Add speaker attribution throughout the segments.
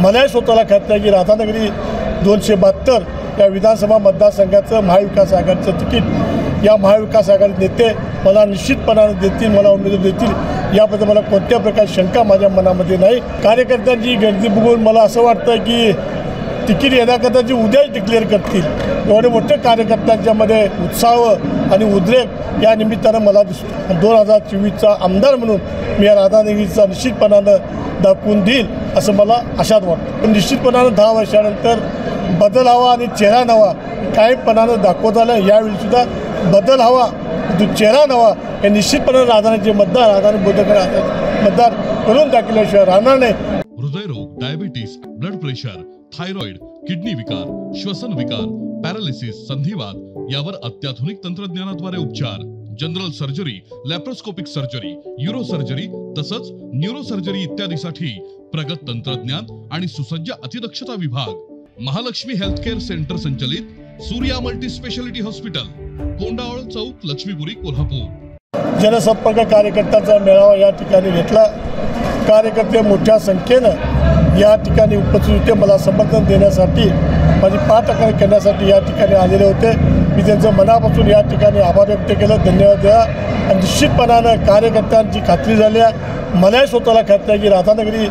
Speaker 1: मलाही स्वतःला खात्री आहे की राधानगरी 272 या विधानसभा मतदारसंघाचं महाविकास आघाडीचं तिकीट या महाविकास आघाडी नेते मला निश्चितपणाने देतील, मला उमेदवारी देतील याबद्दल मला कोणत्या प्रकारची शंका माझ्या मनामध्ये नाही। कार्यकर्त्यांची गर्दी बघून मला असं वाटतं की तिकीट येण्याकरता जी उद्याच डिक्लेअर करतील, एवढे मोठे कार्यकर्त्यांच्यामध्ये उत्साह आणि उद्रेक या निमित्तानं मला दिसतो। 2024चा आमदार म्हणून मी या राधानगरीचा निश्चितपणानं दाखवून देईल असं मला आशात वाटतं। पण निश्चितपणानं 10 वर्षानंतर बदल हवा आणि चेहरा नवा कायमपणानं दाखवत आलं। यावेळीसुद्धा बदल हवा, चेहरा नवा हे निश्चितपणे राधानगरीचे मतदार राधानगरी बुद्धगड मतदार करून दाखवल्याशिवाय राहणार नाही।
Speaker 2: हृदयरोग, diabetes, blood pressure, thyroid, kidney विकार, श्वसन विकार, पॅरालिसिस, संधिवात यावर अत्याधुनिक तंत्रज्ञानाद्वारे उपचार, general surgery, laparoscopic surgery, euro surgery तसंच न्यूरो सर्जरी इत्यादीसाठी प्रगत तंत्रज्ञान आणि सुसज्ज अतिदक्षता विभाग, महालक्ष्मी हेल्थकेअर सेंटर संचलित सूर्या मल्टी स्पेशालिटी हॉस्पिटल, कोंडावळ चौक, लक्ष्मीपुरी, कोल्हापूर।
Speaker 1: जनसंपर्क कार्यकर्त्यांचा मेळावा या ठिकाणी घेतला। कार्यकर्ते मोठ्या संख्येनं या ठिकाणी उपस्थित होते। मला समर्थन देण्यासाठी, माझी पाठराखण करण्यासाठी या ठिकाणी आलेले होते। मी त्यांचं मनापासून या ठिकाणी आभार व्यक्त केलं, धन्यवाद द्या। आणि निश्चितपणानं कार्यकर्त्यांची खात्री झाली आहे, मलाही स्वतःला खात्री आहे की राधानगरी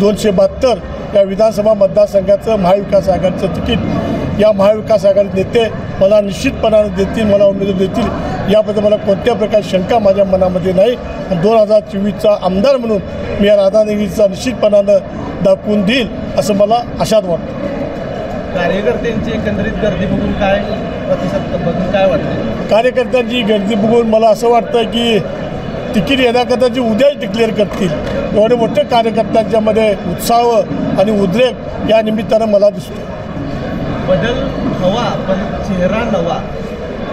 Speaker 1: 272 या विधानसभा मतदारसंघाचं महाविकास आघाडीचं तिकीट या महाविकास आघाडी नेते मला निश्चितपणाने देतील, मला उमेदवारी देतील याबद्दल मला कोणत्या प्रकारची शंका माझ्या मनामध्ये नाही। 2024चा आमदार म्हणून मी या राधानगरीचा निश्चितपणानं दाखवून देईल असं मला आशात वाटतं।
Speaker 3: कार्यकर्त्यांची एकंदरीत गर्दी बघून काय प्रतिसाद बघून काय वाटतं?
Speaker 1: कार्यकर्त्यांची गर्दी बघून मला असं वाटतं की तिकीट येण्याकरता जी उद्याच डिक्लेअर करतील, एवढे मोठे कार्यकर्त्यांच्यामध्ये उत्साह आणि उद्रेक या निमित्तानं मला दिसतो।
Speaker 3: बदल हवा पण चेहरा नवा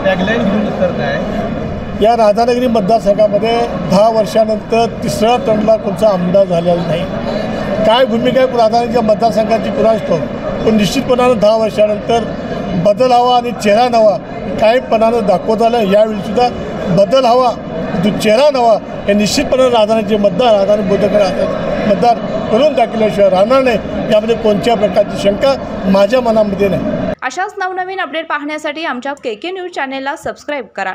Speaker 3: टॅगलाईन घेऊन करत आहे।
Speaker 1: या राधानगरी मतदारसंघामध्ये 10 वर्षानंतर तिसरा टर्मला कोणता आमदार झालेला नाही। काय भूमिका आहे राधानगरीच्या मतदारसंघाची कुणास ठाऊक, पण निश्चितपणानं 10 वर्षानंतर बदल हवा आणि चेहरा नवा कायमपणानं दाखवत आलं। यावेळीसुद्धा बदल हवा, चेहरा नवा हे निश्चितपणे राधानगरीचे मतदार राधानगरी बुद्धगड मतदार करून दाखवल्याशिवाय राहणार नाही। यामध्ये कोणत्या प्रकारची शंका माझ्या मनामध्ये नाही।
Speaker 4: अशाच नवनवीन अपडेट पाहण्यासाठी आमच्या KK न्यूज चॅनेलला सबस्क्राईब करा।